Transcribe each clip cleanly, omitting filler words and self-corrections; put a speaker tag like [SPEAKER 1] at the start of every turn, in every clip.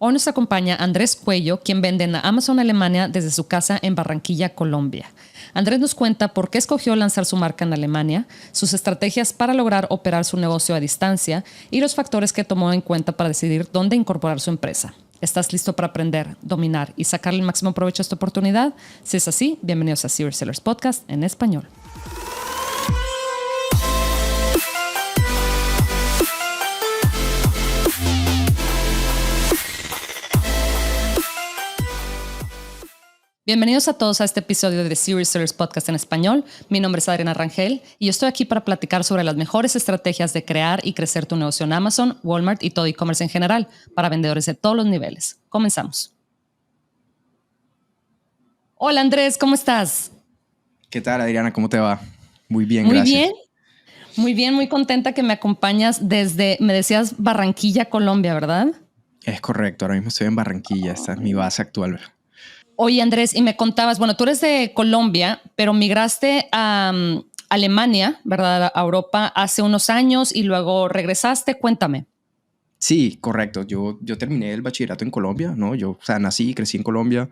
[SPEAKER 1] Hoy nos acompaña Andrés Cuello, quien vende en Amazon Alemania desde su casa en Barranquilla, Colombia. Andrés nos cuenta por qué escogió lanzar su marca en Alemania, sus estrategias para lograr operar su negocio a distancia y los factores que tomó en cuenta para decidir dónde incorporar su empresa. ¿Estás listo para aprender, dominar y sacarle el máximo provecho a esta oportunidad? Si es así, bienvenidos a Serious Sellers Podcast en español. Bienvenidos a todos a este episodio de The Serious Sellers Podcast en español. Mi nombre es Adriana Rangel y yo estoy aquí para platicar sobre las mejores estrategias de crear y crecer tu negocio en Amazon, Walmart y todo e-commerce en general para vendedores de todos los niveles. Comenzamos. Hola Andrés, ¿cómo estás?
[SPEAKER 2] ¿Qué tal, Adriana? ¿Cómo te va? Muy bien,
[SPEAKER 1] Muy
[SPEAKER 2] gracias.
[SPEAKER 1] bien. Muy bien, muy contenta que me acompañas desde, me decías, Barranquilla, Colombia, ¿verdad?
[SPEAKER 2] Es correcto, ahora mismo estoy en Barranquilla, esta es mi base actual.
[SPEAKER 1] Oye, Andrés, y me contabas, bueno, tú eres de Colombia, pero migraste a Alemania, ¿verdad? A Europa hace unos años y luego regresaste. Cuéntame.
[SPEAKER 2] Sí, correcto. Yo terminé el bachillerato en Colombia, ¿no? Yo, nací y crecí en Colombia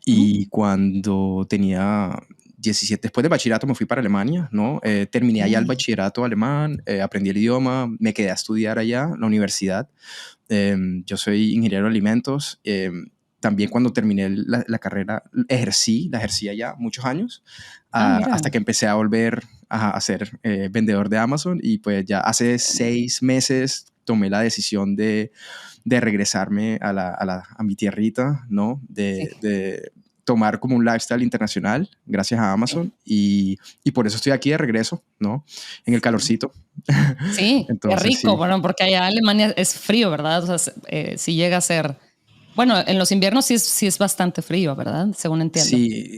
[SPEAKER 2] y cuando tenía 17, después del bachillerato me fui para Alemania, ¿no? Terminé allá el bachillerato alemán, aprendí el idioma, me quedé a estudiar allá en la universidad. Yo soy ingeniero de alimentos. También cuando terminé la carrera la ejercí allá muchos años, hasta que empecé a volver a ser vendedor de Amazon y pues ya hace 6 meses tomé la decisión de regresarme a mi tierrita, ¿no? De tomar como un lifestyle internacional gracias a Amazon y por eso estoy aquí de regreso, ¿no? En el calorcito.
[SPEAKER 1] Sí,
[SPEAKER 2] Entonces,
[SPEAKER 1] qué rico,
[SPEAKER 2] sí.
[SPEAKER 1] bueno, porque allá Alemania es frío, ¿verdad? O sea, si llega a ser, bueno, en los inviernos sí es bastante frío, ¿verdad? Según entiendo.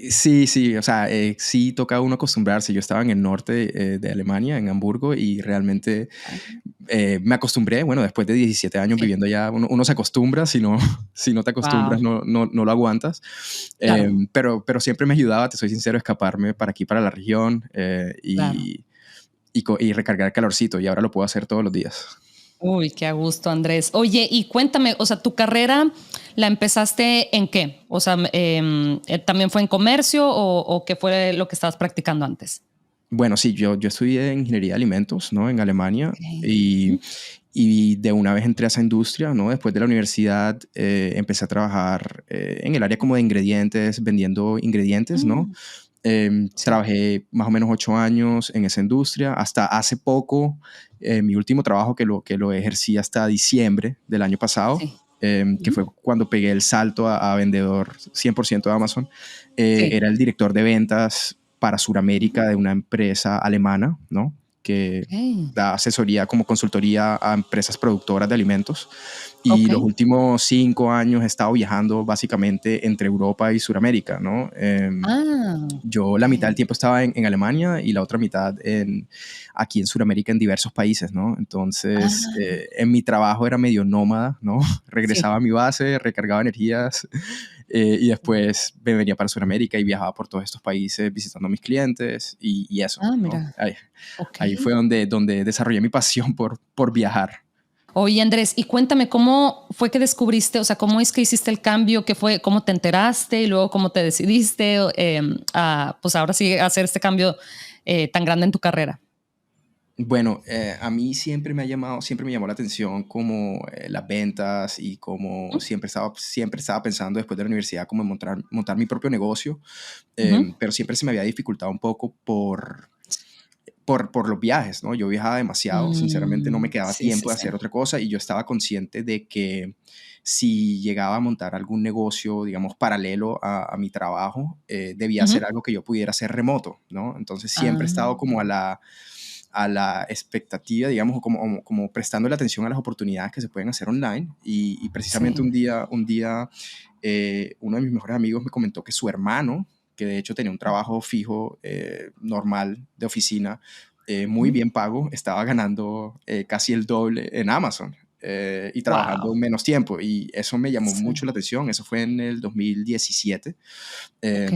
[SPEAKER 2] Sí, o sea, sí toca uno acostumbrarse. Yo estaba en el norte de Alemania, en Hamburgo, y realmente me acostumbré. Bueno, después de 17 años viviendo allá, uno se acostumbra. Si no, si no te acostumbras,
[SPEAKER 1] Wow,
[SPEAKER 2] no lo aguantas.
[SPEAKER 1] claro,
[SPEAKER 2] Pero siempre me ayudaba, te soy sincero, escaparme para aquí, para la región
[SPEAKER 1] claro.
[SPEAKER 2] y recargar el calorcito. Y ahora lo puedo hacer todos los días.
[SPEAKER 1] Uy, qué a gusto, Andrés. Oye, y cuéntame, o sea, ¿tu carrera la empezaste en qué? O sea, ¿también fue en comercio o qué fue lo que estabas practicando antes?
[SPEAKER 2] Bueno, sí, yo estudié ingeniería de alimentos, ¿no? En Alemania
[SPEAKER 1] Okay.
[SPEAKER 2] y de una vez entré a esa industria, ¿no? Después de la universidad empecé a trabajar en el área como de ingredientes, vendiendo ingredientes, ¿no?
[SPEAKER 1] Sí.
[SPEAKER 2] Trabajé más o menos 8 años en esa industria, hasta hace poco, mi último trabajo que lo ejercí hasta diciembre del año pasado,
[SPEAKER 1] Sí.
[SPEAKER 2] que fue cuando pegué el salto a vendedor 100% de Amazon.
[SPEAKER 1] Sí.
[SPEAKER 2] Era el director de ventas para Sudamérica de una empresa alemana, ¿no? Que
[SPEAKER 1] Okay.
[SPEAKER 2] da asesoría como consultoría a empresas productoras de alimentos. Y
[SPEAKER 1] Ok.
[SPEAKER 2] los últimos 5 años he estado viajando básicamente entre Europa y Sudamérica, ¿no? Yo la mitad del
[SPEAKER 1] Ok.
[SPEAKER 2] tiempo estaba en Alemania y la otra mitad aquí en Sudamérica en diversos países, ¿no? Entonces,
[SPEAKER 1] Ah,
[SPEAKER 2] en mi trabajo era medio nómada, ¿no? Regresaba a
[SPEAKER 1] sí.
[SPEAKER 2] mi base, recargaba energías y después me venía para Sudamérica y viajaba por todos estos países visitando a mis clientes y eso,
[SPEAKER 1] Ah,
[SPEAKER 2] ¿no?
[SPEAKER 1] mira. Ok.
[SPEAKER 2] Ahí fue donde desarrollé mi pasión por viajar.
[SPEAKER 1] Oye, Andrés, y cuéntame, ¿cómo fue que descubriste, o sea, cómo es que hiciste el cambio, qué fue, cómo te enteraste y luego cómo te decidiste pues ahora sí hacer este cambio tan grande en tu carrera?
[SPEAKER 2] Bueno, a mí siempre me llamó la atención como las ventas y como siempre estaba pensando después de la universidad como en montar mi propio negocio,
[SPEAKER 1] Ujú.
[SPEAKER 2] pero siempre se me había dificultado un poco por los viajes, ¿no? Yo viajaba demasiado, sinceramente no me quedaba
[SPEAKER 1] Sí, sí,
[SPEAKER 2] tiempo de
[SPEAKER 1] sí.
[SPEAKER 2] hacer otra cosa y yo estaba consciente de que si llegaba a montar algún negocio, digamos, paralelo a mi trabajo, debía hacer
[SPEAKER 1] Ujú.
[SPEAKER 2] algo que yo pudiera hacer remoto, ¿no? Entonces siempre he
[SPEAKER 1] Ah,
[SPEAKER 2] estado como a la expectativa, digamos, como prestando la atención a las oportunidades que se pueden hacer online. Y precisamente
[SPEAKER 1] sí.
[SPEAKER 2] un día uno de mis mejores amigos me comentó que su hermano, que de hecho tenía un trabajo fijo, normal, de oficina, muy bien pago, estaba ganando casi el doble en Amazon. Y trabajando
[SPEAKER 1] Wow.
[SPEAKER 2] menos tiempo y eso me llamó
[SPEAKER 1] Sí.
[SPEAKER 2] mucho la atención. Eso fue en el 2017.
[SPEAKER 1] Ok.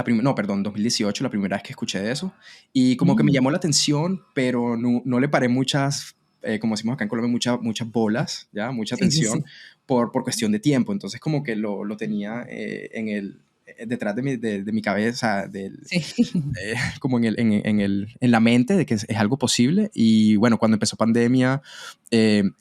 [SPEAKER 2] No, perdón, 2018, la primera vez que escuché de eso. Y como que me
[SPEAKER 1] Mm,
[SPEAKER 2] llamó la atención, pero no le paré muchas como decimos acá en Colombia, muchas bolas, ¿ya? Mucha
[SPEAKER 1] Sí, sí,
[SPEAKER 2] tensión
[SPEAKER 1] sí.
[SPEAKER 2] por cuestión de tiempo. Entonces como que lo tenía detrás de mi cabeza,
[SPEAKER 1] Sí.
[SPEAKER 2] como en la mente de que es algo posible. Y bueno, cuando empezó pandemia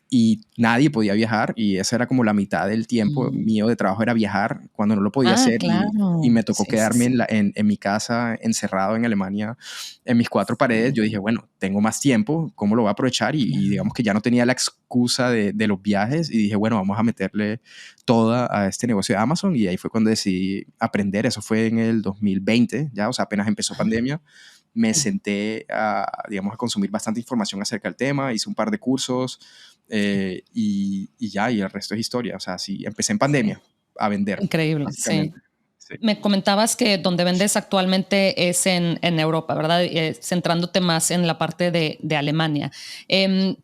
[SPEAKER 2] y nadie podía viajar, y esa era como la mitad del tiempo
[SPEAKER 1] Mm.
[SPEAKER 2] mío de trabajo, era viajar cuando no lo podía
[SPEAKER 1] Ah,
[SPEAKER 2] hacer, y
[SPEAKER 1] claro.
[SPEAKER 2] me tocó
[SPEAKER 1] Sí, sí,
[SPEAKER 2] quedarme
[SPEAKER 1] sí.
[SPEAKER 2] en mi casa encerrado en Alemania en mis cuatro paredes.
[SPEAKER 1] Sí,
[SPEAKER 2] Yo dije, bueno, tengo más tiempo, ¿cómo lo voy a aprovechar? Y
[SPEAKER 1] claro.
[SPEAKER 2] digamos que ya no tenía la excusa de los viajes, y dije, bueno, vamos a meterle toda a este negocio de Amazon. Y ahí fue cuando decidí aprender. Eso fue en el 2020, ya, o sea, apenas empezó pandemia. Me
[SPEAKER 1] Sí.
[SPEAKER 2] senté digamos, a consumir bastante información acerca del tema, hice un par de cursos, y ya, y el resto es historia. O sea, sí, empecé en
[SPEAKER 1] Sí.
[SPEAKER 2] pandemia a vender,
[SPEAKER 1] Increíble, sí.
[SPEAKER 2] básicamente. Sí.
[SPEAKER 1] Me comentabas que donde vendes actualmente es en Europa, ¿verdad? Centrándote más en la parte de Alemania.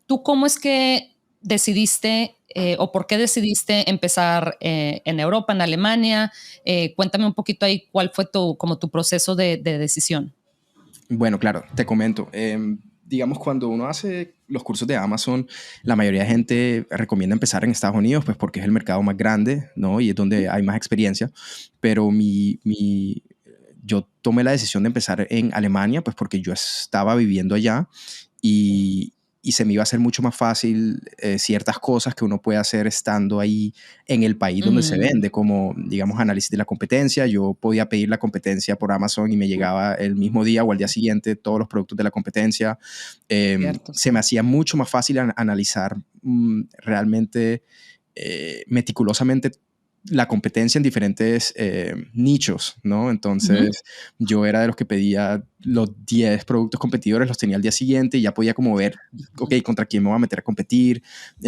[SPEAKER 1] ¿Tú cómo es que decidiste o por qué decidiste empezar en Europa, en Alemania? Cuéntame un poquito ahí cuál fue como tu proceso de decisión.
[SPEAKER 2] Bueno, claro, te comento. Digamos, cuando uno hace los cursos de Amazon, la mayoría de gente recomienda empezar en Estados Unidos, pues porque es el mercado más grande, ¿no? Y es donde hay más experiencia. Pero yo tomé la decisión de empezar en Alemania, pues porque yo estaba viviendo allá, y se me iba a hacer mucho más fácil ciertas cosas que uno puede hacer estando ahí en el país donde se
[SPEAKER 1] Mm,
[SPEAKER 2] vende, como, digamos, análisis de la competencia. Yo podía pedir la competencia por Amazon y me llegaba el mismo día o al día siguiente todos los productos de la competencia.
[SPEAKER 1] cierto,
[SPEAKER 2] Se me
[SPEAKER 1] sí.
[SPEAKER 2] hacía mucho más fácil analizar realmente meticulosamente la competencia en diferentes nichos, ¿no?
[SPEAKER 1] Ujú.
[SPEAKER 2] Entonces, yo era de los que pedía los 10 productos competidores, los tenía al día siguiente, y ya podía como ver, ok, contra quién me voy a meter a competir,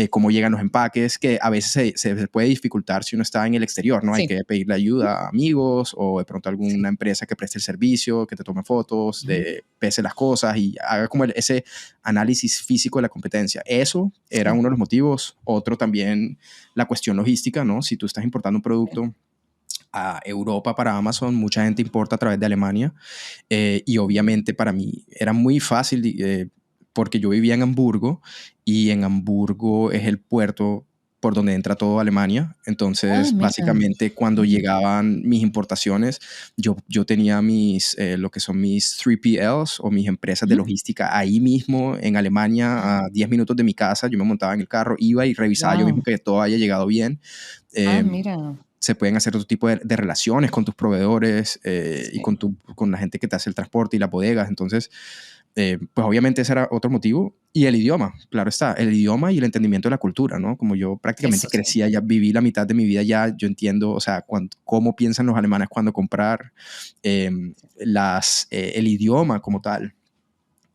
[SPEAKER 2] cómo llegan los empaques, que a veces se puede dificultar si uno está en el exterior, ¿no? Hay
[SPEAKER 1] Sí,
[SPEAKER 2] que pedirle ayuda a amigos, o de pronto a
[SPEAKER 1] sí.
[SPEAKER 2] alguna empresa que preste el servicio, que te tome fotos,
[SPEAKER 1] Ujú.
[SPEAKER 2] pese las cosas y haga como ese análisis físico de la competencia. Eso era
[SPEAKER 1] Sí,
[SPEAKER 2] uno de los motivos. Otro también, la cuestión logística, ¿no? Si tú estás importando un
[SPEAKER 1] sí.
[SPEAKER 2] producto a Europa para Amazon, mucha gente importa a través de Alemania, y obviamente para mí era muy fácil, porque yo vivía en Hamburgo, y en Hamburgo es el puerto por donde entra todo Alemania.
[SPEAKER 1] Ah,
[SPEAKER 2] Entonces,
[SPEAKER 1] mira.
[SPEAKER 2] básicamente, cuando
[SPEAKER 1] Mm,
[SPEAKER 2] llegaban mis importaciones, yo tenía lo que son mis 3PLs, o mis empresas de
[SPEAKER 1] ujú.
[SPEAKER 2] logística, ahí mismo en Alemania, a 10 minutos de mi casa. Yo me montaba en el carro, iba y revisaba yo mismo
[SPEAKER 1] Guau.
[SPEAKER 2] que todo haya llegado bien.
[SPEAKER 1] Ah,
[SPEAKER 2] Eh,
[SPEAKER 1] mira.
[SPEAKER 2] Se pueden hacer otro tipo de relaciones con tus proveedores, y
[SPEAKER 1] Sí.
[SPEAKER 2] con la gente que te hace el transporte y las bodegas. Entonces, pues obviamente ese era otro motivo. Y el idioma, claro está, el idioma y el entendimiento de la cultura, ¿no? Como yo prácticamente
[SPEAKER 1] Eso sí.
[SPEAKER 2] crecí allá, viví la mitad de mi vida ya, yo entiendo, o sea, cómo piensan los alemanes cuando comprar, el idioma como tal.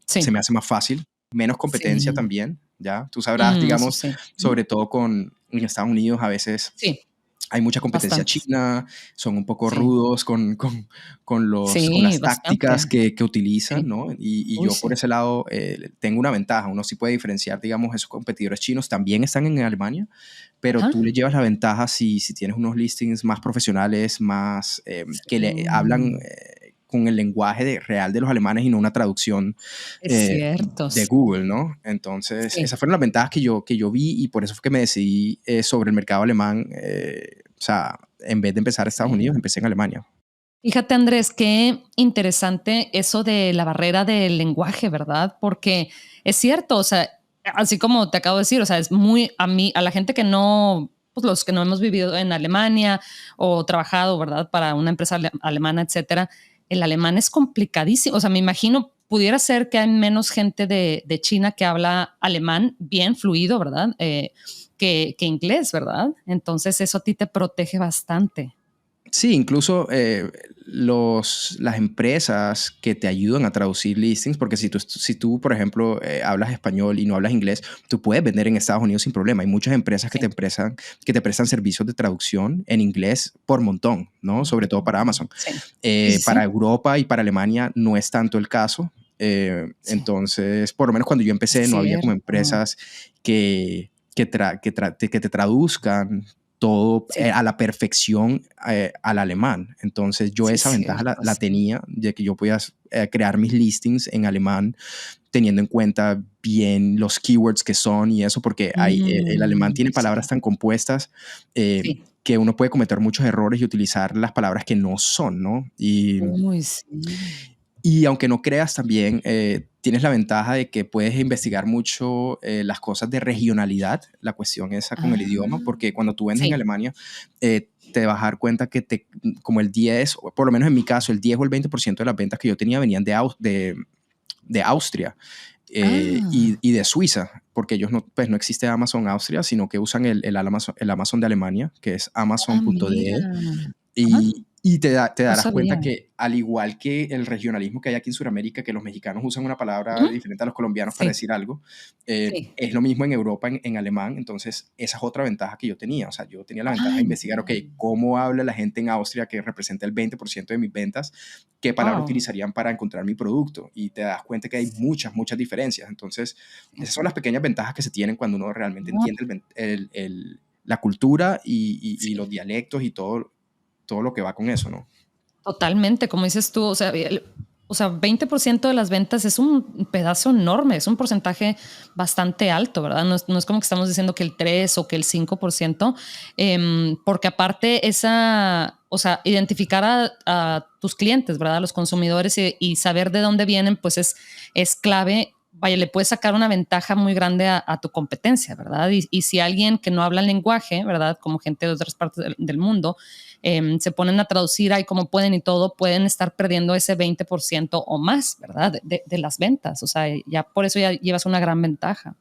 [SPEAKER 2] Se
[SPEAKER 1] Sí,
[SPEAKER 2] me hace más fácil, menos competencia
[SPEAKER 1] sí.
[SPEAKER 2] también, ¿ya? Tú sabrás,
[SPEAKER 1] Eso
[SPEAKER 2] digamos,
[SPEAKER 1] sí. Ujú.
[SPEAKER 2] sobre todo en Estados Unidos, a veces
[SPEAKER 1] Sí,
[SPEAKER 2] hay mucha competencia
[SPEAKER 1] bastante.
[SPEAKER 2] china, son un poco
[SPEAKER 1] Sí.
[SPEAKER 2] rudos con
[SPEAKER 1] Sí,
[SPEAKER 2] las tácticas
[SPEAKER 1] bastante.
[SPEAKER 2] que utilizan,
[SPEAKER 1] Sí.
[SPEAKER 2] ¿no? Y
[SPEAKER 1] Uy,
[SPEAKER 2] yo por
[SPEAKER 1] sí.
[SPEAKER 2] ese lado tengo una ventaja. Uno sí puede diferenciar, digamos, esos competidores chinos también están en Alemania, pero
[SPEAKER 1] Ajá.
[SPEAKER 2] tú le llevas la ventaja si tienes unos listings más profesionales, más que le hablan
[SPEAKER 1] Sí.
[SPEAKER 2] con el lenguaje real de los alemanes, y no una traducción
[SPEAKER 1] Es cierto,
[SPEAKER 2] de
[SPEAKER 1] sí.
[SPEAKER 2] Google, ¿no? Entonces,
[SPEAKER 1] Sí.
[SPEAKER 2] esas fueron las ventajas que yo vi, y por eso fue que me decidí sobre el mercado alemán. O sea, en vez de empezar en Estados
[SPEAKER 1] Sí.
[SPEAKER 2] Unidos, empecé en Alemania.
[SPEAKER 1] Fíjate, Andrés, qué interesante eso de la barrera del lenguaje, ¿verdad? Porque es cierto, o sea, así como te acabo de decir, o sea, es muy a mí, a la gente que no, pues los que no hemos vivido en Alemania o trabajado, ¿verdad? Para una empresa alemana, etcétera, el alemán es complicadísimo. O sea, me imagino, pudiera ser que hay menos gente de China que habla alemán bien fluido, ¿verdad? Que inglés, ¿verdad? Entonces eso a ti te protege bastante.
[SPEAKER 2] Sí, incluso las empresas que te ayudan a traducir listings, porque si tú por ejemplo, hablas español y no hablas inglés, tú puedes vender en Estados Unidos sin problema. Hay muchas empresas
[SPEAKER 1] Sí,
[SPEAKER 2] que te prestan servicios de traducción en inglés por montón, ¿no? Sobre todo para Amazon.
[SPEAKER 1] sí, sí, sí,
[SPEAKER 2] Para
[SPEAKER 1] sí.
[SPEAKER 2] Europa y para Alemania no es tanto el caso.
[SPEAKER 1] Sí,
[SPEAKER 2] Entonces, por lo menos cuando yo
[SPEAKER 1] es
[SPEAKER 2] empecé, no había como
[SPEAKER 1] cierto.
[SPEAKER 2] empresas que te traduzcan todo
[SPEAKER 1] Sí,
[SPEAKER 2] a la perfección al alemán. Entonces yo
[SPEAKER 1] sí,
[SPEAKER 2] esa ventaja
[SPEAKER 1] cierto,
[SPEAKER 2] la
[SPEAKER 1] sí.
[SPEAKER 2] tenía, de que yo podía crear mis listings en alemán teniendo en cuenta bien los keywords que son y eso, porque el alemán tiene palabras
[SPEAKER 1] Sí,
[SPEAKER 2] tan compuestas
[SPEAKER 1] sí.
[SPEAKER 2] que uno puede cometer muchos errores y utilizar las palabras que no son, ¿no?
[SPEAKER 1] Uy, sí.
[SPEAKER 2] Y aunque no creas, también tienes la ventaja de que puedes investigar mucho las cosas de regionalidad, la cuestión esa con el idioma,
[SPEAKER 1] Ah,
[SPEAKER 2] porque cuando tú vendes en
[SPEAKER 1] sí.
[SPEAKER 2] Alemania, te vas a dar cuenta que como el 10, o por lo menos en mi caso, el 10 o el 20% de las ventas que yo tenía venían de Austria
[SPEAKER 1] Ah,
[SPEAKER 2] y de Suiza, porque ellos no, pues no existe Amazon Austria, sino que usan el Amazon de Alemania, que es
[SPEAKER 1] mira.
[SPEAKER 2] amazon.de,
[SPEAKER 1] Ajá,
[SPEAKER 2] y te
[SPEAKER 1] no
[SPEAKER 2] darás
[SPEAKER 1] sabía.
[SPEAKER 2] cuenta que al igual que el regionalismo que hay aquí en Sudamérica, que los mexicanos usan una palabra
[SPEAKER 1] Ujú.
[SPEAKER 2] diferente a los colombianos para
[SPEAKER 1] Sí,
[SPEAKER 2] decir algo,
[SPEAKER 1] sí.
[SPEAKER 2] es lo mismo en Europa en alemán. Entonces esa es otra ventaja que yo tenía. O sea, yo tenía la ventaja de
[SPEAKER 1] Ay,
[SPEAKER 2] investigar, ok,
[SPEAKER 1] mira.
[SPEAKER 2] cómo habla la gente en Austria, que representa el 20% de mis ventas, qué palabra
[SPEAKER 1] Guau.
[SPEAKER 2] utilizarían para encontrar mi producto. Y te das cuenta que hay muchas, muchas diferencias. Entonces, esas son las pequeñas ventajas que se tienen cuando uno realmente
[SPEAKER 1] No,
[SPEAKER 2] entiende la cultura y
[SPEAKER 1] sí.
[SPEAKER 2] los dialectos y todo lo que va con eso, ¿no?
[SPEAKER 1] Totalmente, como dices tú, o sea, 20% de las ventas es un pedazo enorme, es un porcentaje bastante alto, ¿verdad? No es como que estamos diciendo que el 3 o que el 5%, porque aparte o sea, identificar a tus clientes, ¿verdad? Los consumidores y saber de dónde vienen, pues es clave. Vaya, le puedes sacar una ventaja muy grande a tu competencia, ¿verdad? Y si alguien que no habla el lenguaje, ¿verdad? Como gente de otras partes del mundo, se ponen a traducir ahí como pueden y todo, pueden estar perdiendo ese 20% o más, ¿verdad? De las ventas. O sea, ya por eso ya llevas una gran ventaja.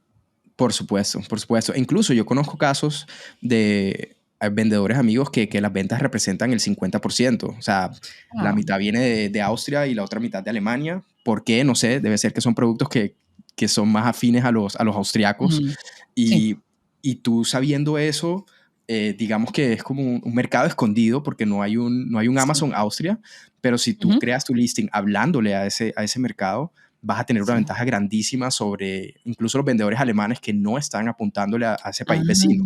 [SPEAKER 2] Por supuesto, por supuesto. E incluso yo conozco casos de vendedores amigos que las ventas representan el 50%. O sea, la
[SPEAKER 1] Ah,
[SPEAKER 2] mitad viene de Austria y la otra mitad de Alemania. ¿Por qué? No sé, debe ser que son productos que son más afines a los austriacos.
[SPEAKER 1] ujú, sí.
[SPEAKER 2] Y, y tú sabiendo eso, digamos que es como un mercado escondido porque no hay un
[SPEAKER 1] Sí.
[SPEAKER 2] Amazon Austria, pero si tú
[SPEAKER 1] Ujú,
[SPEAKER 2] creas tu listing hablándole a ese mercado, vas a tener una
[SPEAKER 1] sí.
[SPEAKER 2] ventaja grandísima sobre incluso los vendedores alemanes que no están apuntándole a ese país vecino.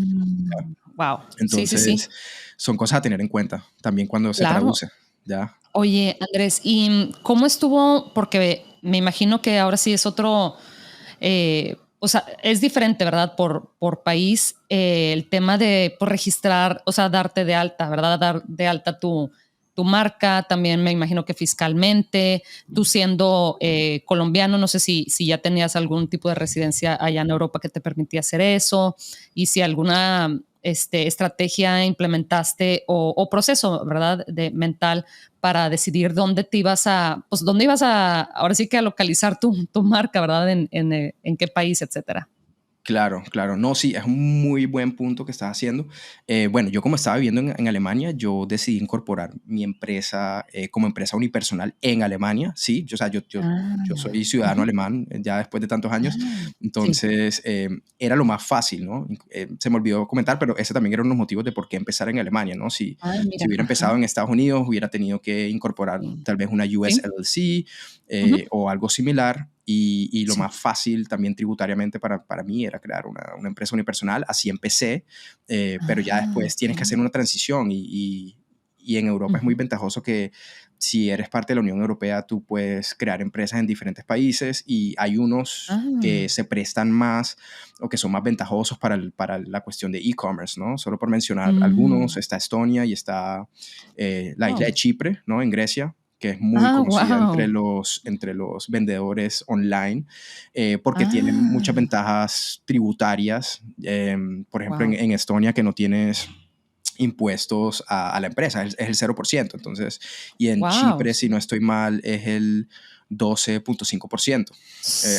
[SPEAKER 1] Ah, wow. Sí, sí,
[SPEAKER 2] Entonces,
[SPEAKER 1] sí.
[SPEAKER 2] son cosas a tener en cuenta también cuando se
[SPEAKER 1] Claro.
[SPEAKER 2] traduce, ¿ya?
[SPEAKER 1] Oye, Andrés, ¿y cómo estuvo? Porque me imagino que ahora sí es otro, o sea, es diferente, ¿verdad? Por país, el tema de por registrar, o sea, darte de alta, ¿verdad? Dar de alta tu marca, también me imagino que fiscalmente, tú siendo colombiano, no sé si ya tenías algún tipo de residencia allá en Europa que te permitía hacer eso, y si alguna estrategia implementaste o proceso, ¿verdad? De mental para decidir dónde te ibas pues dónde ibas ahora sí que a localizar tu marca, ¿verdad? En qué país, etcétera.
[SPEAKER 2] Claro, claro. No, sí, es un muy buen punto que estás haciendo. Bueno, yo como estaba viviendo en Alemania, yo decidí incorporar mi empresa como empresa unipersonal en Alemania. Sí, o sea, yo
[SPEAKER 1] Ah,
[SPEAKER 2] soy ciudadano
[SPEAKER 1] ujú.
[SPEAKER 2] alemán ya después de tantos años.
[SPEAKER 1] Ah, sí.
[SPEAKER 2] Entonces, era lo más fácil, ¿no? Se me olvidó comentar, pero ese también era uno de los motivos de por qué empezar en Alemania, ¿no?
[SPEAKER 1] Ah,
[SPEAKER 2] Si
[SPEAKER 1] mira,
[SPEAKER 2] hubiera empezado
[SPEAKER 1] ajá.
[SPEAKER 2] en Estados Unidos, hubiera tenido que incorporar
[SPEAKER 1] Sí.
[SPEAKER 2] tal vez una US
[SPEAKER 1] Sí.
[SPEAKER 2] LLC
[SPEAKER 1] Ujú.
[SPEAKER 2] o algo similar. Y lo
[SPEAKER 1] Sí.
[SPEAKER 2] más fácil también tributariamente para mí era crear una empresa unipersonal. Así empecé, pero ya
[SPEAKER 1] Ah,
[SPEAKER 2] después tienes que hacer
[SPEAKER 1] okey.
[SPEAKER 2] una transición y en Europa es muy
[SPEAKER 1] Ujú.
[SPEAKER 2] ventajoso que si eres parte de la Unión Europea, tú puedes crear empresas en diferentes países y hay unos que
[SPEAKER 1] Ah.
[SPEAKER 2] se prestan más o que son más ventajosos para la cuestión de e-commerce, ¿no? Solo por mencionar algunos,
[SPEAKER 1] Mm.
[SPEAKER 2] está Estonia y está la isla de
[SPEAKER 1] Wao.
[SPEAKER 2] Chipre, ¿no? En Grecia, que es muy
[SPEAKER 1] Ah,
[SPEAKER 2] conocida
[SPEAKER 1] guau.
[SPEAKER 2] entre los vendedores online, porque tienen muchas
[SPEAKER 1] Ah,
[SPEAKER 2] ventajas tributarias. Por ejemplo,
[SPEAKER 1] guau.
[SPEAKER 2] en Estonia que no tienes impuestos a la empresa, es el 0%. Entonces, y en
[SPEAKER 1] Guau,
[SPEAKER 2] Chipre, si
[SPEAKER 1] sí.
[SPEAKER 2] no estoy mal, es el 12.5%.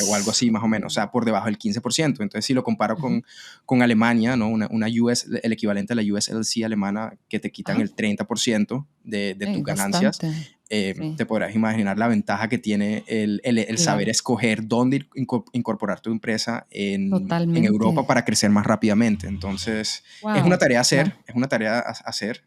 [SPEAKER 2] O algo así más o menos, o sea, por debajo del 15%. Entonces, si lo comparo
[SPEAKER 1] Ujú.
[SPEAKER 2] con Alemania, ¿no? Una US, el equivalente a la USLC alemana, que te quitan
[SPEAKER 1] Ajá.
[SPEAKER 2] el 30% de
[SPEAKER 1] Sí,
[SPEAKER 2] tus ganancias,
[SPEAKER 1] bastante. Sí,
[SPEAKER 2] te podrás imaginar la ventaja que tiene el saber
[SPEAKER 1] claro.
[SPEAKER 2] escoger dónde incorporar tu empresa en Europa
[SPEAKER 1] Totalmente.
[SPEAKER 2] para crecer más rápidamente. Entonces, es una
[SPEAKER 1] Guau,
[SPEAKER 2] tarea a
[SPEAKER 1] guau.
[SPEAKER 2] hacer, es una tarea a hacer.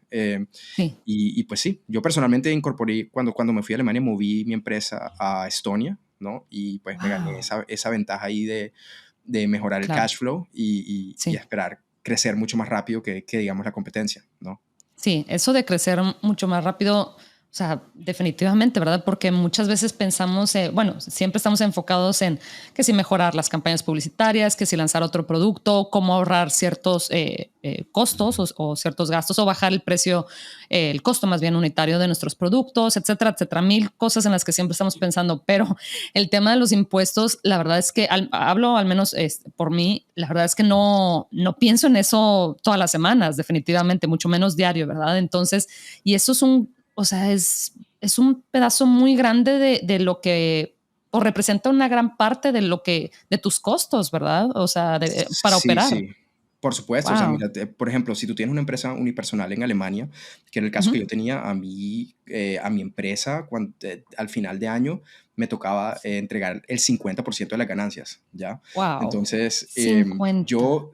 [SPEAKER 1] Sí.
[SPEAKER 2] Y pues sí, yo personalmente incorporé, cuando me fui a Alemania, moví mi empresa a Estonia, ¿no? Y pues me gané
[SPEAKER 1] Guau,
[SPEAKER 2] esa ventaja ahí de mejorar el
[SPEAKER 1] claro.
[SPEAKER 2] cash flow y
[SPEAKER 1] Sí.
[SPEAKER 2] esperar crecer mucho más rápido que digamos, la competencia, ¿no?
[SPEAKER 1] Sí, eso de crecer mucho más rápido, o sea, definitivamente, ¿verdad? Porque muchas veces pensamos, bueno, siempre estamos enfocados en que si mejorar las campañas publicitarias, que si lanzar otro producto, cómo ahorrar ciertos costos o ciertos gastos o bajar el precio, el costo más bien unitario de nuestros productos, etcétera, etcétera. Mil cosas en las que siempre estamos pensando, pero el tema de los impuestos, la verdad es que hablo al menos por mí, la verdad es que no pienso en eso todas las semanas, definitivamente, mucho menos diario, ¿verdad? Entonces, y eso es o sea, es un pedazo muy grande de lo que, o representa una gran parte de lo que, de tus costos, ¿verdad? O sea, para
[SPEAKER 2] Sí,
[SPEAKER 1] operar.
[SPEAKER 2] sí. Por supuesto, o sea,
[SPEAKER 1] Wow.
[SPEAKER 2] mira, por ejemplo, si tú tienes una empresa unipersonal en Alemania, que en el caso que yo tenía, a mi empresa, al final de año, me tocaba entregar el 50% de las ganancias, ¿ya?
[SPEAKER 1] Wow.
[SPEAKER 2] Entonces,
[SPEAKER 1] 50.
[SPEAKER 2] yo,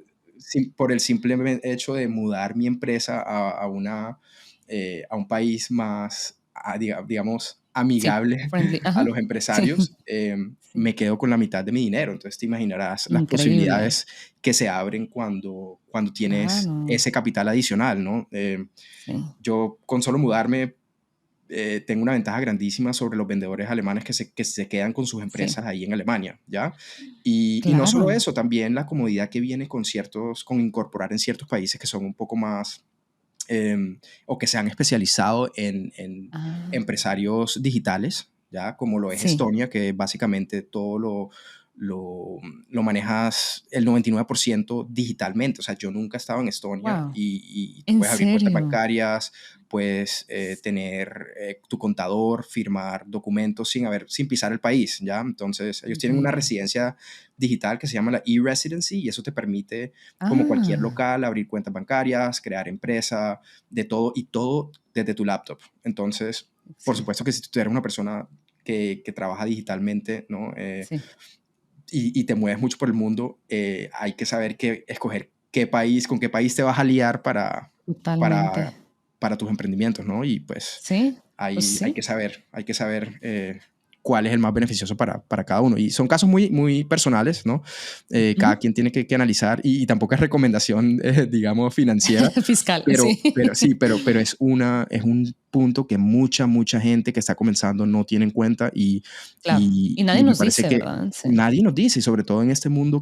[SPEAKER 2] por el simple hecho de mudar mi empresa a un país más, digamos,
[SPEAKER 1] Sí,
[SPEAKER 2] amigable
[SPEAKER 1] friendly.
[SPEAKER 2] a
[SPEAKER 1] Ajá.
[SPEAKER 2] los
[SPEAKER 1] Sí.
[SPEAKER 2] empresarios,
[SPEAKER 1] Sí.
[SPEAKER 2] me quedo con la mitad de mi dinero. Entonces te imaginarás las
[SPEAKER 1] Increíble.
[SPEAKER 2] posibilidades que se abren cuando tienes
[SPEAKER 1] Claro.
[SPEAKER 2] ese capital adicional, ¿no?
[SPEAKER 1] Sí.
[SPEAKER 2] Yo con solo mudarme tengo una ventaja grandísima sobre los vendedores alemanes que se quedan con sus
[SPEAKER 1] Sí.
[SPEAKER 2] empresas ahí en Alemania, ¿ya? Y no solo
[SPEAKER 1] Claro.
[SPEAKER 2] eso, también la comodidad que viene con incorporar en ciertos países que son un poco más o que se han especializado en
[SPEAKER 1] Ah,
[SPEAKER 2] empresarios digitales, ¿ya? Como lo es
[SPEAKER 1] sí.
[SPEAKER 2] Estonia, que básicamente todo lo, lo manejas el 99% digitalmente. O sea, yo nunca he estado en Estonia
[SPEAKER 1] Wow.
[SPEAKER 2] y tú
[SPEAKER 1] ¿En
[SPEAKER 2] puedes abrir cuentas
[SPEAKER 1] serio?
[SPEAKER 2] bancarias, puedes tener tu contador, firmar documentos sin pisar el país, ¿ya? Entonces, ellos tienen una
[SPEAKER 1] Increíble.
[SPEAKER 2] residencia digital que se llama la e-residency y eso te permite como cualquier
[SPEAKER 1] Ah,
[SPEAKER 2] local, abrir cuentas bancarias, crear empresa, de todo y todo desde tu laptop. Entonces, por
[SPEAKER 1] sí.
[SPEAKER 2] supuesto que si tú eres una persona que trabaja digitalmente, ¿no?
[SPEAKER 1] Sí.
[SPEAKER 2] Y te mueves mucho por el mundo, hay que saber escoger con qué país te vas a liar
[SPEAKER 1] Totalmente.
[SPEAKER 2] para, para tus emprendimientos, ¿no? Y pues
[SPEAKER 1] Sí, pues
[SPEAKER 2] hay
[SPEAKER 1] sí.
[SPEAKER 2] que saber cuál es el más beneficioso para cada uno. Y son casos muy, muy personales, ¿no? Cada
[SPEAKER 1] Ujú.
[SPEAKER 2] quien tiene que analizar y tampoco es recomendación, digamos, financiera,
[SPEAKER 1] Fiscal, sí.
[SPEAKER 2] pero sí, pero es un punto que mucha gente que está comenzando no tiene en cuenta
[SPEAKER 1] Claro. Y nadie
[SPEAKER 2] y me
[SPEAKER 1] nos
[SPEAKER 2] parece
[SPEAKER 1] dice,
[SPEAKER 2] que
[SPEAKER 1] ¿verdad? Sí.
[SPEAKER 2] nadie nos dice, y sobre todo en este mundo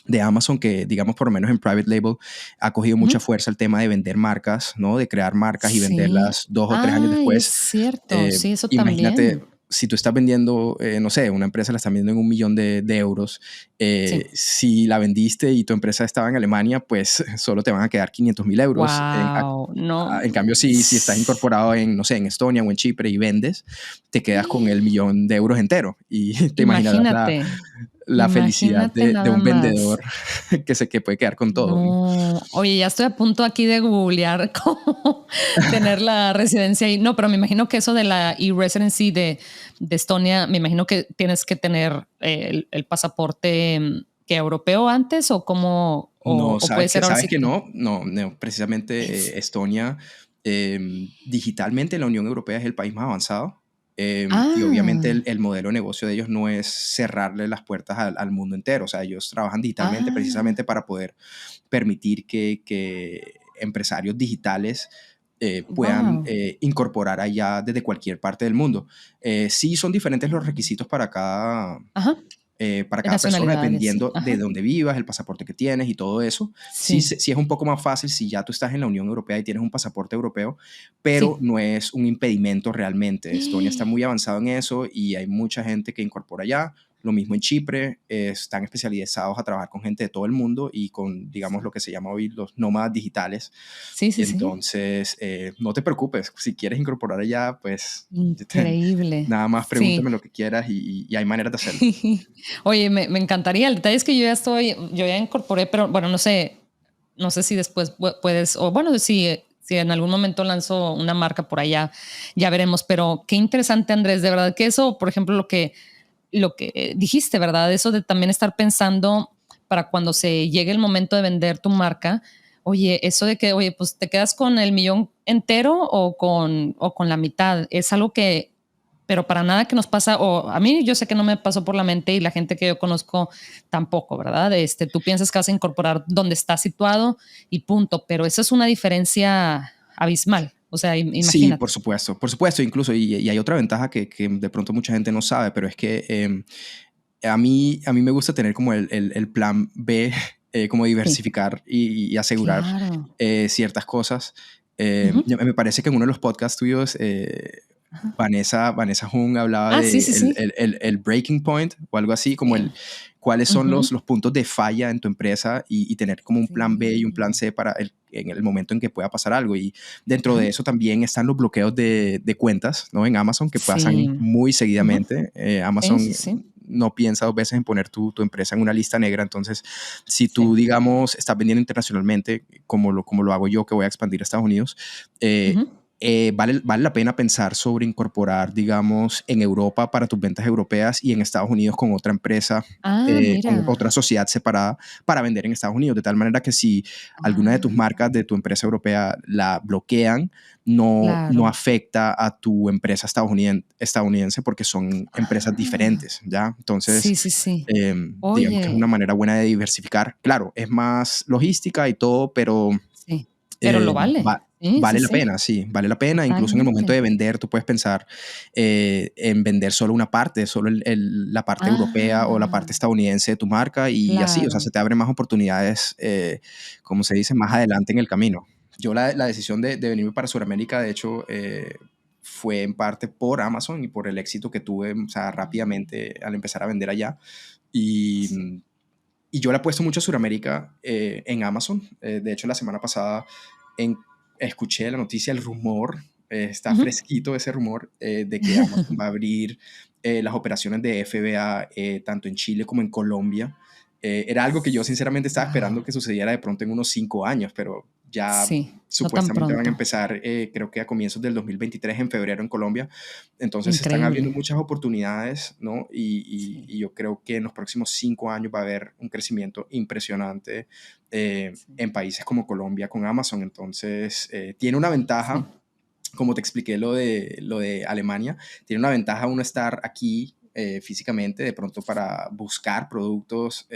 [SPEAKER 2] de Amazon, que digamos por lo menos en Private Label ha cogido mucha
[SPEAKER 1] Ujú.
[SPEAKER 2] fuerza el tema de vender marcas, ¿no? De crear marcas y
[SPEAKER 1] Sí.
[SPEAKER 2] venderlas 2 o 3 años
[SPEAKER 1] Ay, es
[SPEAKER 2] después.
[SPEAKER 1] cierto. Sí, eso
[SPEAKER 2] Imagínate,
[SPEAKER 1] también.
[SPEAKER 2] si tú estás vendiendo, no sé, una empresa la están vendiendo en 1 millón de euros,
[SPEAKER 1] Sí.
[SPEAKER 2] si la vendiste y tu empresa estaba en Alemania, pues solo te van a quedar 500,000 euros.
[SPEAKER 1] Wow. No.
[SPEAKER 2] En cambio, si estás incorporado en, no sé, en Estonia o en Chipre y vendes, te quedas con el 1 millón de euros entero. Y te imaginarás
[SPEAKER 1] Imagínate.
[SPEAKER 2] la felicidad
[SPEAKER 1] Imagínate
[SPEAKER 2] de
[SPEAKER 1] nada
[SPEAKER 2] un
[SPEAKER 1] más.
[SPEAKER 2] vendedor que puede quedar con todo.
[SPEAKER 1] No, oye, ya estoy a punto aquí de googlear cómo tener la residencia ahí. No, pero me imagino que eso de la e-residency de Estonia, me imagino que tienes que tener el pasaporte que europeo antes o cómo,
[SPEAKER 2] No,
[SPEAKER 1] o puede ser ahora
[SPEAKER 2] sabes
[SPEAKER 1] sí
[SPEAKER 2] que
[SPEAKER 1] que
[SPEAKER 2] no, precisamente
[SPEAKER 1] es.
[SPEAKER 2] Estonia, digitalmente la Unión Europea es el país más avanzado, y obviamente
[SPEAKER 1] Ah,
[SPEAKER 2] el modelo de negocio de ellos no es cerrarle las puertas al mundo entero, o sea, ellos trabajan digitalmente
[SPEAKER 1] ah,
[SPEAKER 2] precisamente para poder permitir que empresarios digitales puedan
[SPEAKER 1] wow.
[SPEAKER 2] incorporar allá desde cualquier parte del mundo. Sí son diferentes los requisitos
[SPEAKER 1] Ajá,
[SPEAKER 2] para
[SPEAKER 1] de
[SPEAKER 2] cada persona,
[SPEAKER 1] nacionalidades.
[SPEAKER 2] dependiendo de
[SPEAKER 1] Ajá,
[SPEAKER 2] dónde vivas, el pasaporte que tienes y todo eso. Sí,
[SPEAKER 1] sí,
[SPEAKER 2] sí es un poco más fácil si ya tú estás en la Unión Europea y tienes un pasaporte europeo, pero
[SPEAKER 1] sí.
[SPEAKER 2] no es un impedimento realmente. Estonia está muy avanzado en eso y hay mucha gente que incorpora allá. Lo mismo en Chipre, están especializados a trabajar con gente de todo el mundo y con, digamos, lo que se llama hoy los nómadas digitales.
[SPEAKER 1] Sí, sí, sí.
[SPEAKER 2] Entonces, no te preocupes, si quieres incorporar allá, pues
[SPEAKER 1] Increíble.
[SPEAKER 2] nada más
[SPEAKER 1] Sí.
[SPEAKER 2] pregúntame lo que quieras y hay maneras de hacerlo.
[SPEAKER 1] Oye, me encantaría. El detalle es que yo ya incorporé, pero bueno, no sé si después puedes, o bueno, si en algún momento lanzo una marca por allá, ya veremos. Pero qué interesante, Andrés, de verdad que eso, por ejemplo, lo que dijiste, ¿verdad? Eso de también estar pensando para cuando se llegue el momento de vender tu marca. Oye, eso de que, oye, pues te quedas con el millón entero o con la mitad, es algo que, pero para nada que nos pasa, o a mí yo sé que no me pasó por la mente y la gente que yo conozco tampoco, ¿verdad? Tú piensas que vas a incorporar donde estás situado y punto, pero esa es una diferencia abismal. O sea,
[SPEAKER 2] Sí,
[SPEAKER 1] imagínate.
[SPEAKER 2] por supuesto, incluso, y hay otra ventaja que de pronto mucha gente no sabe, pero es que a mí me gusta tener como el plan B, como
[SPEAKER 1] Sí,
[SPEAKER 2] diversificar y asegurar
[SPEAKER 1] claro.
[SPEAKER 2] ciertas cosas.
[SPEAKER 1] Ujú.
[SPEAKER 2] Me parece que en uno de los podcasts tuyos,
[SPEAKER 1] Ajá.
[SPEAKER 2] Vanessa Jung hablaba
[SPEAKER 1] Ah,
[SPEAKER 2] de
[SPEAKER 1] sí, sí, sí.
[SPEAKER 2] el breaking point o algo así, como
[SPEAKER 1] Sí.
[SPEAKER 2] cuáles son
[SPEAKER 1] Ujú.
[SPEAKER 2] los puntos de falla en tu empresa y tener como un plan B y un plan
[SPEAKER 1] Sí.
[SPEAKER 2] C para en el momento en que pueda pasar algo. Y dentro
[SPEAKER 1] Ajá.
[SPEAKER 2] de eso también están los bloqueos de cuentas, ¿no? En Amazon, que
[SPEAKER 1] Sí.
[SPEAKER 2] pasan muy
[SPEAKER 1] Ujú.
[SPEAKER 2] seguidamente.
[SPEAKER 1] Sí, sí,
[SPEAKER 2] Amazon
[SPEAKER 1] sí.
[SPEAKER 2] no piensa dos veces en poner tu empresa en una lista negra. Entonces, si tú,
[SPEAKER 1] Sí.
[SPEAKER 2] digamos, estás vendiendo internacionalmente, como lo hago yo, que voy a expandir a Estados Unidos, eh,
[SPEAKER 1] Ujú.
[SPEAKER 2] vale la pena pensar sobre incorporar, digamos, en Europa para tus ventas europeas y en Estados Unidos con otra empresa,
[SPEAKER 1] Ah,
[SPEAKER 2] con
[SPEAKER 1] mira.
[SPEAKER 2] otra sociedad separada para vender en Estados Unidos, de tal manera que si alguna de tus
[SPEAKER 1] Ah,
[SPEAKER 2] marcas de tu empresa europea la bloquean, no
[SPEAKER 1] claro.
[SPEAKER 2] afecta a tu empresa estadounidense porque son empresas
[SPEAKER 1] Ah,
[SPEAKER 2] diferentes, ¿ya? Entonces,
[SPEAKER 1] sí, sí, sí.
[SPEAKER 2] digamos que es una
[SPEAKER 1] Oye,
[SPEAKER 2] manera buena de diversificar. Claro, es más logística y todo, pero
[SPEAKER 1] sí, pero
[SPEAKER 2] eh,
[SPEAKER 1] lo vale.
[SPEAKER 2] va-
[SPEAKER 1] Sí, sí,
[SPEAKER 2] vale la
[SPEAKER 1] sí,
[SPEAKER 2] pena, sí, vale la pena. Incluso en el momento
[SPEAKER 1] totalmente.
[SPEAKER 2] de vender, tú puedes pensar en vender solo una parte, solo la parte europea o la parte
[SPEAKER 1] Ah,
[SPEAKER 2] estadounidense de tu marca y así, o sea,
[SPEAKER 1] claro.
[SPEAKER 2] se te abren más oportunidades, como se dice, más adelante en el camino. Yo la decisión de venirme para Sudamérica, de hecho, fue en parte por Amazon y por el éxito que tuve, o sea,
[SPEAKER 1] Mm,
[SPEAKER 2] rápidamente al empezar a vender allá. Y,
[SPEAKER 1] sí.
[SPEAKER 2] y yo le apuesto mucho a Sudamérica en Amazon. De hecho, la semana pasada en- escuché la noticia, el rumor, está
[SPEAKER 1] Ujú.
[SPEAKER 2] fresquito ese rumor, de que Amazon va a abrir las operaciones de FBA tanto en Chile como en Colombia. Era algo que yo sinceramente estaba esperando
[SPEAKER 1] Guau.
[SPEAKER 2] que sucediera de pronto en unos 5 años, pero ya
[SPEAKER 1] Sí, no tan
[SPEAKER 2] supuestamente van a
[SPEAKER 1] pronto.
[SPEAKER 2] empezar, creo que a comienzos del 2023, en febrero en Colombia. Entonces se están abriendo
[SPEAKER 1] Increíble.
[SPEAKER 2] muchas oportunidades, ¿no? Y
[SPEAKER 1] Sí,
[SPEAKER 2] yo creo que en los próximos 5 años va a haber un crecimiento impresionante
[SPEAKER 1] sí,
[SPEAKER 2] en países como Colombia con Amazon. Entonces, tiene una
[SPEAKER 1] sí.
[SPEAKER 2] ventaja, como te expliqué lo de Alemania, tiene una ventaja uno estar aquí físicamente, de pronto para buscar productos,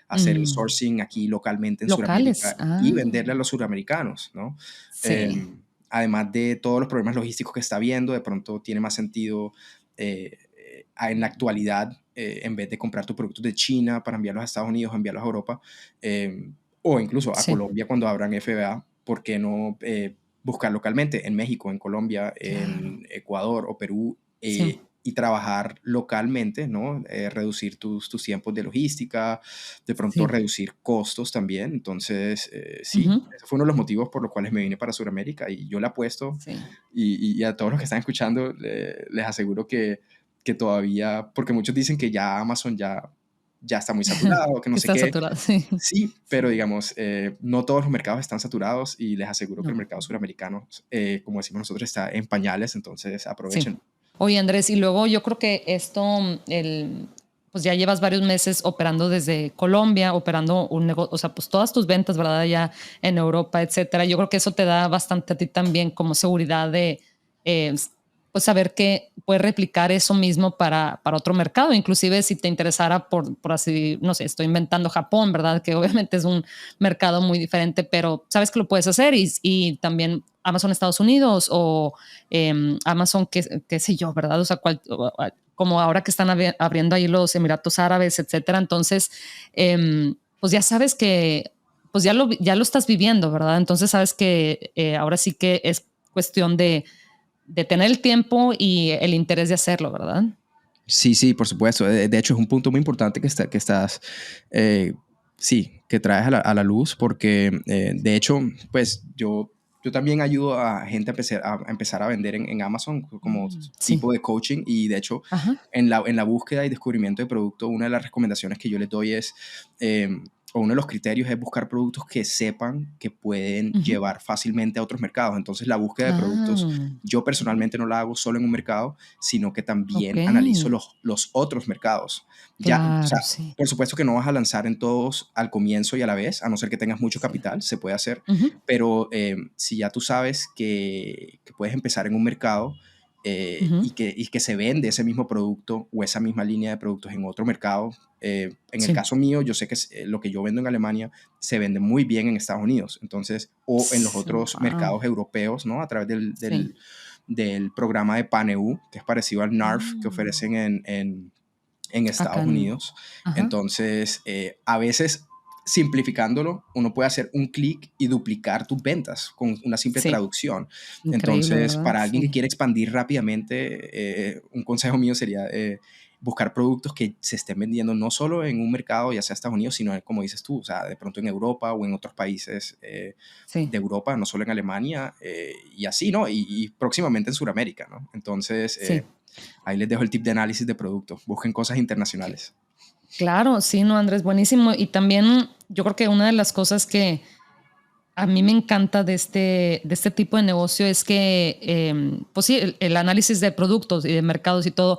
[SPEAKER 2] hacer el
[SPEAKER 1] Mm,
[SPEAKER 2] sourcing aquí localmente en
[SPEAKER 1] locales.
[SPEAKER 2] Sudamérica y
[SPEAKER 1] Ah,
[SPEAKER 2] venderle a los suramericanos, ¿no?
[SPEAKER 1] sí.
[SPEAKER 2] Em, Además de todos los problemas logísticos que está habiendo, de pronto tiene más sentido en la actualidad, en vez de comprar tus productos de China para enviarlos a Estados Unidos, enviarlos a Europa, o incluso a
[SPEAKER 1] Sí,
[SPEAKER 2] Colombia cuando abran FBA, ¿por qué no buscar localmente en México, en Colombia,
[SPEAKER 1] claro.
[SPEAKER 2] en Ecuador o Perú,
[SPEAKER 1] Sí.
[SPEAKER 2] y trabajar localmente, ¿no? Reducir tus tiempos de logística, de pronto
[SPEAKER 1] Sí.
[SPEAKER 2] reducir costos también. Entonces, sí,
[SPEAKER 1] Ujú.
[SPEAKER 2] ese fue uno de los motivos por los cuales me vine para Sudamérica y yo le apuesto
[SPEAKER 1] Sí.
[SPEAKER 2] y a todos los que están escuchando les aseguro que todavía, porque muchos dicen que ya Amazon ya está muy saturado, que no
[SPEAKER 1] Que
[SPEAKER 2] sé
[SPEAKER 1] están
[SPEAKER 2] qué.
[SPEAKER 1] saturados, sí.
[SPEAKER 2] Sí, pero digamos, no todos los mercados están saturados y les aseguro que el
[SPEAKER 1] No,
[SPEAKER 2] mercado suramericano, como decimos nosotros, está en pañales, entonces
[SPEAKER 1] sí.
[SPEAKER 2] aprovechen.
[SPEAKER 1] Oye, Andrés, y luego yo creo que esto, pues ya llevas varios meses operando desde Colombia, operando un negocio, o sea, pues todas tus ventas, ¿verdad? Ya en Europa, etcétera. Yo creo que eso te da bastante a ti también como seguridad de, eh, pues saber que puedes replicar eso mismo para otro mercado, inclusive si te interesara por así, no sé, estoy inventando Japón, ¿verdad? Que obviamente es un mercado muy diferente, pero sabes que lo puedes hacer y también Amazon Estados Unidos o Amazon, qué sé yo, ¿verdad? O sea, como ahora que están abriendo ahí los Emiratos Árabes, etcétera. Entonces, pues ya sabes que, pues ya lo estás viviendo, ¿verdad? Entonces sabes que ahora sí que es cuestión de tener el tiempo y el interés de hacerlo, ¿verdad?
[SPEAKER 2] Sí, sí, por supuesto. De hecho, es un punto muy importante que estás, eh, sí, que traes a la luz, porque de hecho, pues yo también ayudo a gente a empezar a vender en Amazon como
[SPEAKER 1] Sí.
[SPEAKER 2] tipo de coaching y de hecho,
[SPEAKER 1] Ajá.
[SPEAKER 2] en la búsqueda y descubrimiento de producto, una de las recomendaciones que yo les doy es, eh, o uno de los criterios es buscar productos que sepan que pueden
[SPEAKER 1] Ujú.
[SPEAKER 2] llevar fácilmente a otros mercados. Entonces, la búsqueda de productos,
[SPEAKER 1] Ah,
[SPEAKER 2] yo personalmente no la hago solo en un mercado, sino que
[SPEAKER 1] ok.
[SPEAKER 2] también analizo los otros mercados. Ya, o sea,
[SPEAKER 1] Claro, sí.
[SPEAKER 2] por supuesto que no vas a lanzar en todos al comienzo y a la vez, a no ser que tengas mucho
[SPEAKER 1] Sí.
[SPEAKER 2] capital, se puede hacer,
[SPEAKER 1] Ujú.
[SPEAKER 2] pero si ya tú sabes que puedes empezar en un mercado
[SPEAKER 1] Ujú.
[SPEAKER 2] y que se vende ese mismo producto o esa misma línea de productos en otro mercado. En el
[SPEAKER 1] Sí.
[SPEAKER 2] caso mío, yo sé que lo que yo vendo en Alemania se vende muy bien en Estados Unidos, entonces, o en los otros
[SPEAKER 1] Wow.
[SPEAKER 2] mercados europeos, ¿no? A través
[SPEAKER 1] Sí.
[SPEAKER 2] del programa de PANEU, que es parecido al NARF que
[SPEAKER 1] Mm.
[SPEAKER 2] ofrecen en
[SPEAKER 1] Acá
[SPEAKER 2] Estados
[SPEAKER 1] en...
[SPEAKER 2] Unidos.
[SPEAKER 1] Ajá.
[SPEAKER 2] Entonces, a veces, simplificándolo, uno puede hacer un clic y duplicar tus ventas con una simple
[SPEAKER 1] Sí.
[SPEAKER 2] traducción.
[SPEAKER 1] Increíble,
[SPEAKER 2] Entonces,
[SPEAKER 1] ¿verdad?
[SPEAKER 2] para alguien que
[SPEAKER 1] Sí.
[SPEAKER 2] quiere expandir rápidamente, un consejo mío sería buscar productos que se estén vendiendo no solo en un mercado, ya sea Estados Unidos, sino, como dices tú, o sea, de pronto en Europa o en otros países
[SPEAKER 1] Sí.
[SPEAKER 2] de Europa, no solo en Alemania, y así, ¿no? Y próximamente en Sudamérica, ¿no? Entonces,
[SPEAKER 1] Sí.
[SPEAKER 2] ahí les dejo el tip de análisis de producto. Busquen cosas internacionales.
[SPEAKER 1] Claro, sí, no, Andrés, buenísimo. Y también yo creo que una de las cosas que a mí me encanta de este tipo de negocio es que, pues sí, el análisis de productos y de mercados y todo,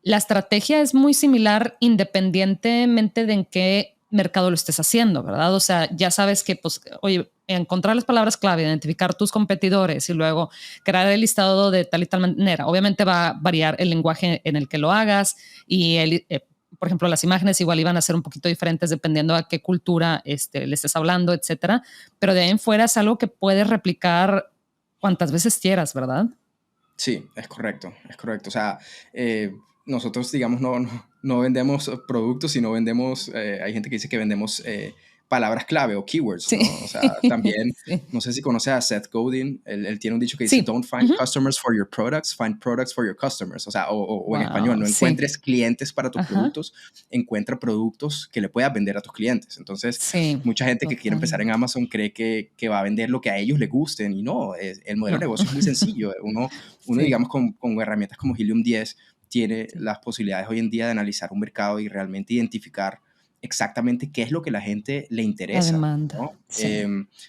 [SPEAKER 1] la estrategia es muy similar independientemente de en qué mercado lo estés haciendo, ¿verdad? O sea, ya sabes que, pues, oye, encontrar las palabras clave, identificar tus competidores y luego crear el listado de tal y tal manera. Obviamente va a variar el lenguaje en el que lo hagas y por ejemplo, las imágenes igual iban a ser un poquito diferentes dependiendo a qué cultura le estés hablando, etcétera. Pero de ahí en fuera es algo que puedes replicar cuantas veces quieras, ¿verdad?
[SPEAKER 2] Sí, es correcto, es correcto. O sea, nosotros, digamos, no vendemos productos, sino vendemos, hay gente que dice que vendemos palabras clave o keywords,
[SPEAKER 1] Sí.
[SPEAKER 2] ¿no? O sea, también,
[SPEAKER 1] Sí.
[SPEAKER 2] no sé si conoces a Seth Godin, él tiene un dicho que dice,
[SPEAKER 1] Sí.
[SPEAKER 2] don't find
[SPEAKER 1] Ujú.
[SPEAKER 2] customers for your products, find products for your customers. O sea, o en español,
[SPEAKER 1] Wow,
[SPEAKER 2] no
[SPEAKER 1] sí.
[SPEAKER 2] encuentres clientes para tus
[SPEAKER 1] Ajá.
[SPEAKER 2] productos, encuentra productos que le puedas vender a tus clientes. Entonces,
[SPEAKER 1] Sí,
[SPEAKER 2] mucha gente que quiere empezar en
[SPEAKER 1] totalmente.
[SPEAKER 2] Amazon cree que va a vender lo que a ellos les gusten y no, el modelo de
[SPEAKER 1] No.
[SPEAKER 2] negocio es muy sencillo. Uno,
[SPEAKER 1] Sí,
[SPEAKER 2] digamos, con herramientas como Helium 10, tiene
[SPEAKER 1] sí.
[SPEAKER 2] las posibilidades hoy en día de analizar un mercado y realmente identificar exactamente qué es lo que la gente le
[SPEAKER 1] La
[SPEAKER 2] interesa,
[SPEAKER 1] demanda.
[SPEAKER 2] ¿no?
[SPEAKER 1] Sí,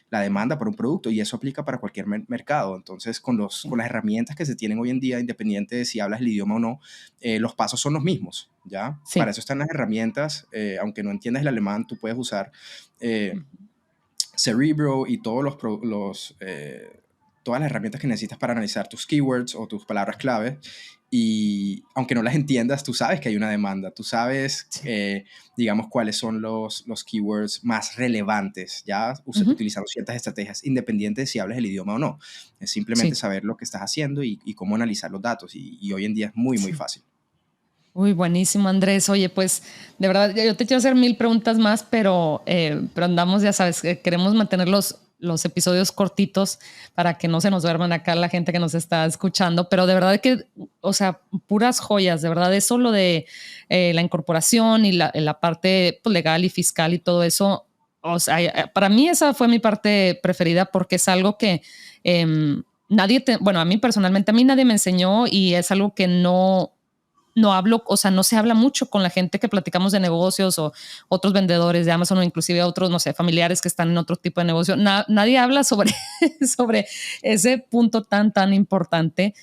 [SPEAKER 2] La demanda por un producto, y eso aplica para cualquier mercado. Entonces,
[SPEAKER 1] sí,
[SPEAKER 2] con las herramientas que se tienen hoy en día, independiente de si hablas el idioma o no, los pasos son los mismos, ¿ya? Para
[SPEAKER 1] sí.
[SPEAKER 2] eso están las herramientas. Aunque no entiendas el alemán, tú puedes usar eh,
[SPEAKER 1] Ujú.
[SPEAKER 2] Cerebro y todas las herramientas que necesitas para analizar tus keywords o tus palabras clave. Y aunque no las entiendas, tú sabes que hay una demanda, tú sabes,
[SPEAKER 1] Sí.
[SPEAKER 2] digamos, cuáles son los keywords más relevantes, ya
[SPEAKER 1] Ujú.
[SPEAKER 2] utilizando ciertas estrategias, independiente de si hablas el idioma o no. Es simplemente
[SPEAKER 1] Sí,
[SPEAKER 2] saber lo que estás haciendo y cómo analizar los datos. Y hoy en día es muy, muy
[SPEAKER 1] sí.
[SPEAKER 2] fácil.
[SPEAKER 1] Uy, buenísimo, Andrés. Oye, pues de verdad, yo te quiero hacer mil preguntas más, pero andamos, ya sabes, queremos mantener los episodios cortitos para que no se nos duerman acá la gente que nos está escuchando. Pero de verdad que, o sea, puras joyas, de verdad, eso lo de la incorporación y la parte pues, legal y fiscal y todo eso. O sea, para mí esa fue mi parte preferida porque es algo que bueno, a mí personalmente, a mí nadie me enseñó y es algo que no hablo, o sea, no se habla mucho con la gente que platicamos de negocios o otros vendedores de Amazon o inclusive otros, no sé, familiares que están en otro tipo de negocio. Nadie habla sobre, sobre ese punto tan importante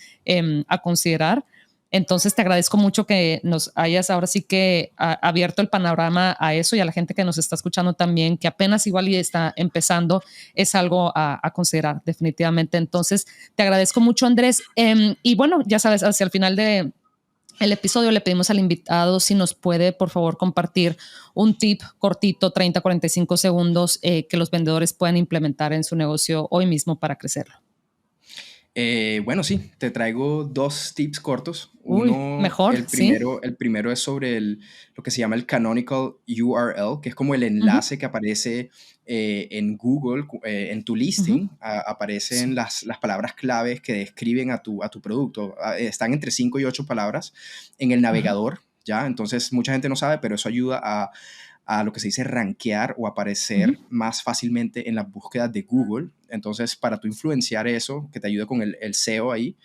[SPEAKER 1] a considerar. Entonces te agradezco mucho que nos hayas ahora sí que abierto el panorama a eso y a la gente que nos está escuchando también, que apenas igual y está empezando, es algo a considerar definitivamente. Entonces te agradezco mucho, Andrés. Y bueno, ya sabes, hacia el final de el episodio le pedimos al invitado si nos puede, por favor, compartir un tip cortito, 30 a 45 segundos, que los vendedores puedan implementar en su negocio hoy mismo para crecerlo.
[SPEAKER 2] Bueno, sí, te traigo dos tips cortos.
[SPEAKER 1] Uy,
[SPEAKER 2] Uno,
[SPEAKER 1] mejor, ¿sí?
[SPEAKER 2] el primero es sobre lo que se llama el canonical URL, que es como el
[SPEAKER 1] Uh -huh,
[SPEAKER 2] enlace que aparece en Google, en tu
[SPEAKER 1] uh -huh.
[SPEAKER 2] listing, aparecen
[SPEAKER 1] Sí.
[SPEAKER 2] las palabras claves que describen a tu producto. Están entre 5 y 8 palabras en el
[SPEAKER 1] Uh -huh.
[SPEAKER 2] navegador, ¿ya? Entonces, mucha gente no sabe, pero eso ayuda a lo que se dice rankear o
[SPEAKER 1] Uh -huh.
[SPEAKER 2] aparecer más fácilmente en las búsquedas de Google. Entonces, para tú influenciar eso, que te ayude con el SEO ahí,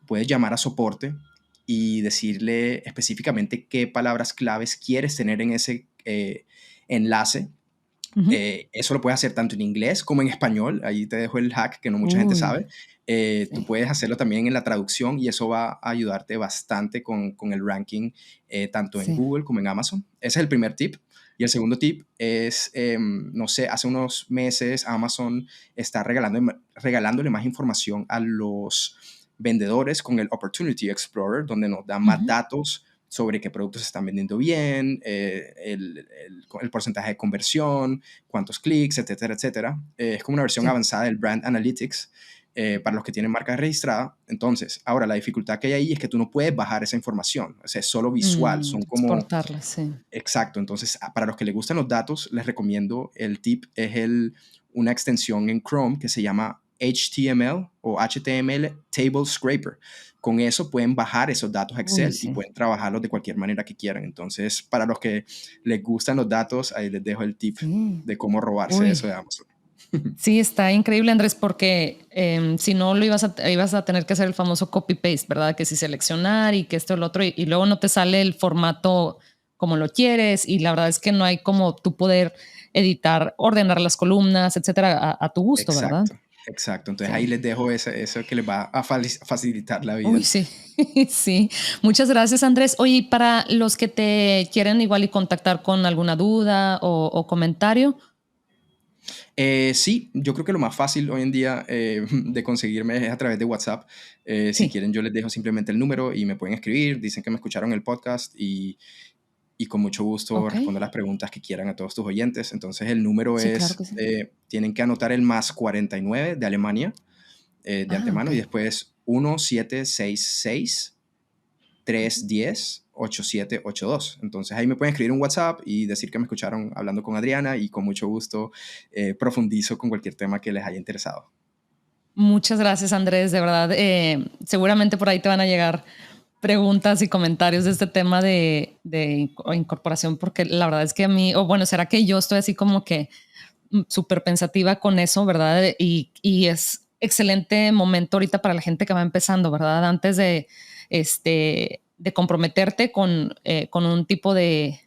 [SPEAKER 2] puedes llamar a soporte y decirle específicamente qué palabras claves quieres tener en ese enlace.
[SPEAKER 1] Uh -huh.
[SPEAKER 2] Eso lo puedes hacer tanto en inglés como en español. Ahí te dejo el hack que no mucha gente
[SPEAKER 1] Uy,
[SPEAKER 2] sabe. Tú
[SPEAKER 1] sí,
[SPEAKER 2] puedes hacerlo también en la traducción y eso va a ayudarte bastante con el ranking, tanto en
[SPEAKER 1] sí.
[SPEAKER 2] Google como en Amazon. Ese es el primer tip. Y el segundo tip es, no sé, hace unos meses Amazon está regalándole más información a los vendedores con el Opportunity Explorer, donde nos da más datos sobre qué productos se están vendiendo bien, el porcentaje de conversión, cuántos clics, etcétera, etcétera. Es como una versión avanzada del Brand Analytics para los que tienen marca registrada. Entonces, ahora la dificultad que hay ahí es que tú no puedes bajar esa información, o sea, es solo visual, son como...
[SPEAKER 1] Exportarla, sí.
[SPEAKER 2] Exacto, entonces para los que les gustan los datos, les recomiendo, el tip es una extensión en Chrome que se llama HTML o HTML Table Scraper. Con eso pueden bajar esos datos a Excel y pueden trabajarlos de cualquier manera que quieran. Entonces, para los que les gustan los datos, ahí les dejo el tip de cómo robarse eso de Amazon.
[SPEAKER 1] Sí, está increíble, Andrés, porque si no lo ibas a tener que hacer el famoso copy-paste, ¿verdad? Que si seleccionar y que esto o lo otro, y luego no te sale el formato como lo quieres, y la verdad es que no hay como tú poder editar, ordenar las columnas, etcétera, a tu gusto, ¿verdad?
[SPEAKER 2] Exacto. Entonces ahí les dejo eso que les va a facilitar la vida.
[SPEAKER 1] Uy, sí, sí. Muchas gracias, Andrés. Oye, y para los que te quieren igual y contactar con alguna duda o comentario.
[SPEAKER 2] Sí, yo creo que lo más fácil hoy en día de conseguirme es a través de WhatsApp. Si quieren, yo les dejo simplemente el número y me pueden escribir, dicen que me escucharon el podcast y con mucho gusto respondo las preguntas que quieran a todos tus oyentes. Entonces el número es,
[SPEAKER 1] claro que sí.
[SPEAKER 2] Tienen que anotar el +49 de Alemania de antemano y después 1766-310-8782. Entonces ahí me pueden escribir un WhatsApp y decir que me escucharon hablando con Adriana y con mucho gusto profundizo con cualquier tema que les haya interesado.
[SPEAKER 1] Muchas gracias, Andrés. De verdad, seguramente por ahí te van a llegar preguntas y comentarios de este tema de incorporación, porque la verdad es que a mí, o bueno, será que yo estoy así como que súper pensativa con eso, ¿verdad? Y es excelente momento ahorita para la gente que va empezando, ¿verdad? Antes de comprometerte con un tipo de,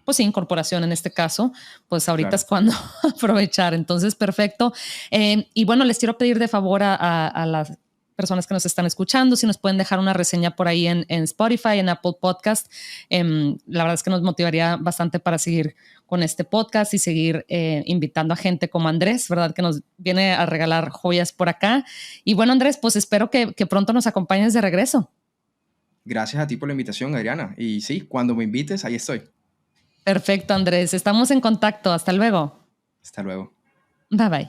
[SPEAKER 1] pues sí, incorporación en este caso, pues ahorita es cuando aprovechar. Entonces, perfecto. Y bueno, les quiero pedir de favor a las personas que nos están escuchando, si nos pueden dejar una reseña por ahí en Spotify, en Apple Podcast. La verdad es que nos motivaría bastante para seguir con este podcast y seguir invitando a gente como Andrés, ¿verdad? Que nos viene a regalar joyas por acá. Y bueno, Andrés, pues espero que pronto nos acompañes de regreso.
[SPEAKER 2] Gracias a ti por la invitación, Adriana. Y sí, cuando me invites, ahí estoy.
[SPEAKER 1] Perfecto, Andrés. Estamos en contacto. Hasta luego.
[SPEAKER 2] Hasta luego.
[SPEAKER 1] Bye bye.